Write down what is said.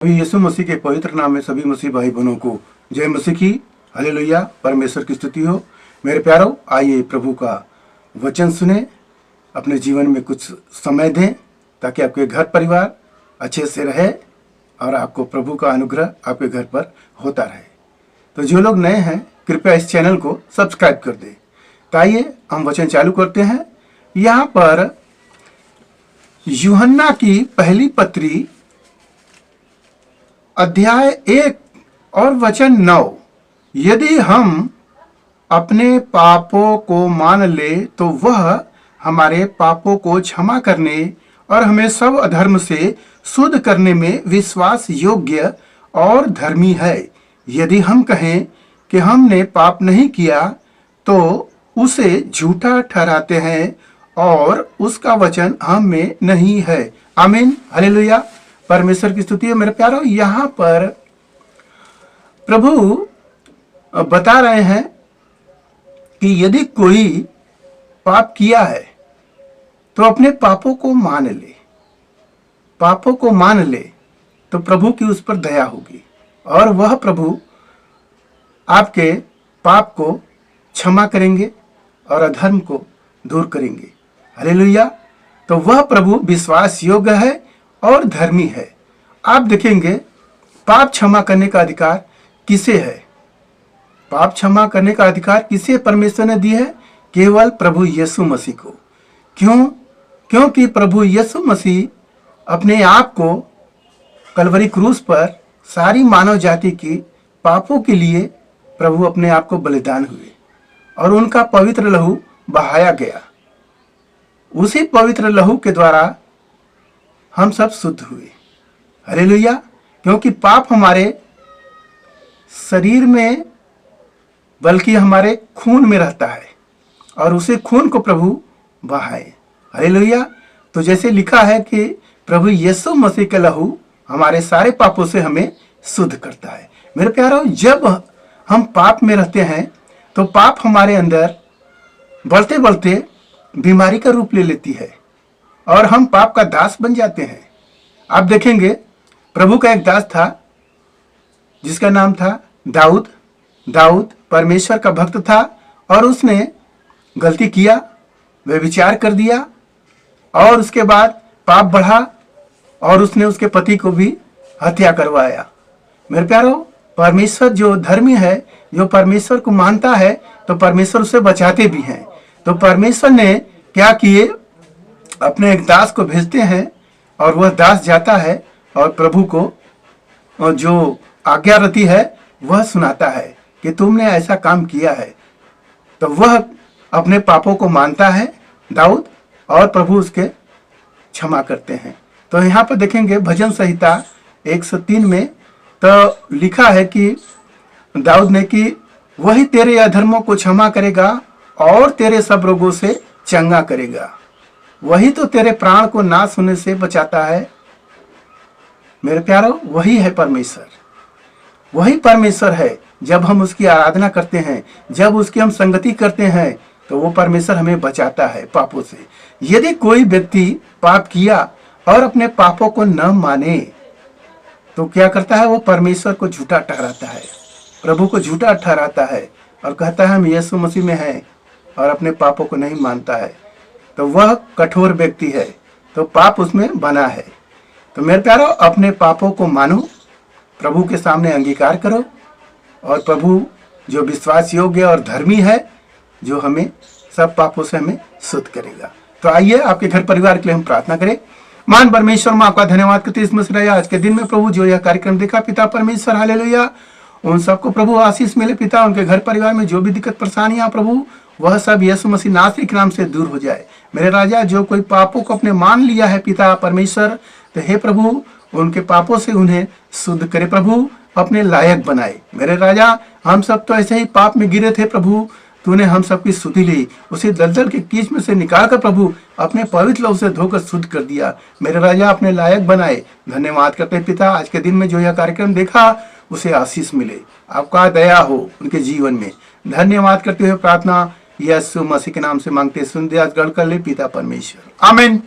अभी यीशु मसीह के पवित्र नाम में सभी मसीह भाई बहनों को जय मसीह की। हालेलुया, परमेश्वर की स्तुति हो। मेरे प्यारों, आइए प्रभु का वचन सुने, अपने जीवन में कुछ समय दें ताकि आपके घर परिवार अच्छे से रहे और आपको प्रभु का अनुग्रह आपके घर पर होता रहे। तो जो लोग नए हैं कृपया इस चैनल को सब्सक्राइब कर दें। तो आइए हम वचन चालू करते हैं। यहाँ पर यूहन्ना की पहली पत्री अध्याय 1 और वचन 9, यदि हम अपने पापों को मान ले तो वह हमारे पापों को क्षमा करने और हमें सब अधर्म से शुद्ध करने में विश्वास योग्य और धर्मी है। यदि हम कहें कि हमने पाप नहीं किया तो उसे झूठा ठहराते हैं और उसका वचन हम में नहीं है। आमीन, हालेलुया, परमेश्वर की स्तुति है। मेरे प्यारों, यहाँ पर प्रभु बता रहे हैं कि यदि कोई पाप किया है तो अपने पापों को मान ले, पापों को मान ले तो प्रभु की उस पर दया होगी और वह प्रभु आपके पाप को क्षमा करेंगे और अधर्म को दूर करेंगे। हालेलुया। तो वह प्रभु विश्वास योग्य है और धर्मी है। आप देखेंगे पाप क्षमा करने का अधिकार किसे है? पाप क्षमा करने का अधिकार किसे परमेश्वर ने दी है? केवल प्रभु यीशु मसीह को। क्यों? क्योंकि प्रभु यीशु मसीह अपने आप को कलवरी क्रूस पर सारी मानव जाति की पापों के लिए प्रभु अपने आप को बलिदान हुए और उनका पवित्र लहू बहाया गया। उसी पवित्र लहू के द्वारा हम सब शुद्ध हुए। हालेलुया। क्योंकि पाप हमारे शरीर में बल्कि हमारे खून में रहता है और उसे खून को प्रभु बहाए। हालेलुया। तो जैसे लिखा है कि प्रभु यीशु मसीह का लहू हमारे सारे पापों से हमें शुद्ध करता है। मेरे प्यारों, जब हम पाप में रहते हैं तो पाप हमारे अंदर बढ़ते बढ़ते बीमारी का रूप ले लेती है और हम पाप का दास बन जाते हैं। आप देखेंगे प्रभु का एक दास था जिसका नाम था दाऊद। दाऊद परमेश्वर का भक्त था और उसने गलती किया, व्यभिचार कर दिया और उसके बाद पाप बढ़ा और उसने उसके पति को भी हत्या करवाया। मेरे प्यारों, परमेश्वर जो धर्मी है, जो परमेश्वर को मानता है, तो परमेश्वर उसे बचाते भी हैं। तो परमेश्वर ने क्या किए? अपने एक दास को भेजते हैं और वह दास जाता है और प्रभु को जो आज्ञा रहती है वह सुनाता है कि तुमने ऐसा काम किया है। तो वह अपने पापों को मानता है दाऊद और प्रभु उसके क्षमा करते हैं। तो यहाँ पर देखेंगे भजन संहिता 103 में तो लिखा है कि दाऊद ने कि वही तेरे अधर्मों को क्षमा करेगा और तेरे सब रोगों से चंगा करेगा। वही तो तेरे प्राण को नाश होने से बचाता है। मेरे प्यारों, वही है परमेश्वर। वही परमेश्वर है। जब हम उसकी आराधना करते हैं, जब उसकी हम संगति करते हैं, तो वो परमेश्वर हमें बचाता है पापों से। यदि कोई व्यक्ति पाप किया और अपने पापों को न माने तो क्या करता है? वो परमेश्वर को झूठा ठहराता है, प्रभु को झूठा ठहराता है और कहता है हम यीशु मसीह में हैं और अपने पापों को नहीं मानता है। तो वह कठोर व्यक्ति है, तो पाप उसमें बना है। तो मेरे प्यारों, अपने पापों को मानो, प्रभु के सामने अंगीकार करो और प्रभु जो विश्वास योग्य और धर्मी है, जो हमें सब पापों से हमें शुद्ध करेगा। तो आइए आपके घर परिवार के लिए हम प्रार्थना करें। मान परमेश्वर, मैं आपका धन्यवाद करते इस मसीह आज के दिन में प्रभु जो यह कार्यक्रम देखा, पिता परमेश्वर हालेलुया, उन सबको प्रभु आशीष मिले पिता। उनके घर परिवार में जो भी दिक्कत परेशानियां प्रभु, वह सब यीशु मसीह नासरी के नाम से दूर हो जाए। मेरे राजा, जो कोई पापों को अपने मान लिया है पिता परमेश्वर, तो हे प्रभु उनके पापों से उन्हें शुद्ध करे, प्रभु अपने लायक बनाए। मेरे राजा, हम सब तो ऐसे ही पाप में गिरे थे प्रभु, तूने हम सबकी स्तुति ली, उसे दलदल के कीच में से निकाल कर प्रभु अपने पवित्र लहू से धोकर शुद्ध कर दिया। मेरे राजा अपने लायक बनाए। धन्यवाद करते पिता, आज के दिन में जो यह कार्यक्रम देखा उसे आशीष मिले, आपका दया हो उनके जीवन में। धन्यवाद करते हुए प्रार्थना यीशु मसीह के नाम से मांगते सुन दिया गढ़ कर ले पिता परमेश्वर, आमीन।